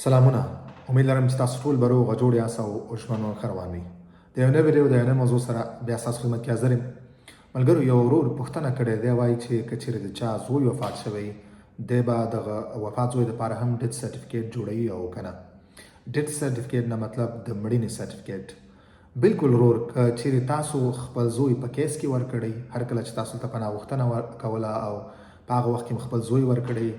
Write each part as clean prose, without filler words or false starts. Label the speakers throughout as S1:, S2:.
S1: سلامونه. امید لرم چې تاسو ټول به روغ جوړ یاست او ژوند مو ښه روان وي. د یو نوې ویډیو د یو نوې موضوع سره بیا ستاسو خدمت کې حاضر یم. ملګرو، یو ورور پوښتنه کړې دی، وایي چې که چېرې د چا زوی وفات شوی دی به دغه وفات زوی دپاره هم ډیت سرټیفیکیټ جوړوي او که نه. ډیت سرټیفیکیټ نه مطلب د مړینې سرټیفیکیټ. بالکل ورور، که چېرې تاسو خپل زوی په کیس کې ورکړئ، هر کله چې تاسو ته پناه غوښتنه کوله او په هغه وخت کې مو خپل زوی ورکړئ،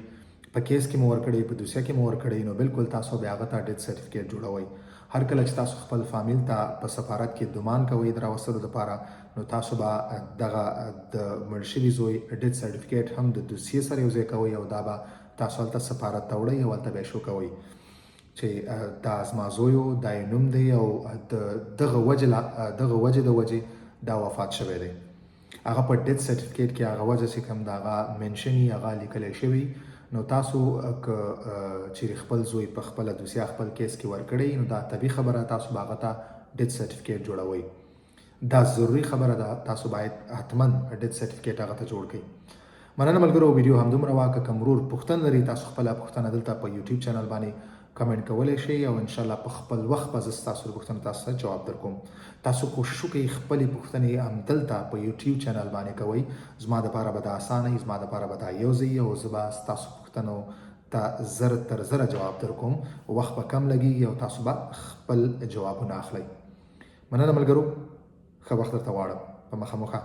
S1: په کیس کې مو ورکړی، په دوسیه کې مو ورکړی، نو بالکل تاسو بیا هغه ته ډیت سرټیفیکیټ جوړوئ. هر کله چې تاسو خپل فامیل ته په سفارت کې دومان کوئ د راوستلو دپاره، نو تاسو به دغه د مړ شوي زوی ډیت سرټیفیکیټ هم د دوسیې سره یوځای کوئ او دا به تاسو هلته سفارت ته وړئ او هلته به یې شو کوئ چې دا زما زوی و، دا یې نوم دی او د دغه وجې د وجې دا وفات شوی دی. هغه په ډیت سرټیفیکیټ کې هغه وجه چې کوم د هغه منشن وي هغه لیکلی شوي. نو تاسو که چیرې خپل زوی په خپله دوسیه خپل کیس کې ورکړئ، نو دا طبیعي خبره، تاسو به هغه ته ډیت سرټیفیکیټ جوړوئ. دا ضروري خبره ده، تاسو باید حتما ډیت سرټیفیکیټ هغه ته جوړ کړئ. مننه ملګرو، ویډیو همدومره وه. که کوم ورور پوښتنه لري، تاسو خپله پوښتنه دلته په یوټیوب چینل باندې کمنټ کولی شئ او انشاءالله په خپل وخت به زه ستاسو د پوښتنو تاسو ته جواب درکوم. تاسو کوشش وکړئ خپلې پوښتنې همدلته په یوټیوب چینل باندې کوئ. زما دپاره به دا اسانه وي، زما دپاره به دا یوځای وي او زه به ستاسو پوښتنو ته زر تر زره جواب درکوم. وخت به کم لګیږي او تاسو به خپل جوابونه اخلئ. مننه ملګرو، ښه وخت درته غواړم. په مخه مو ښه.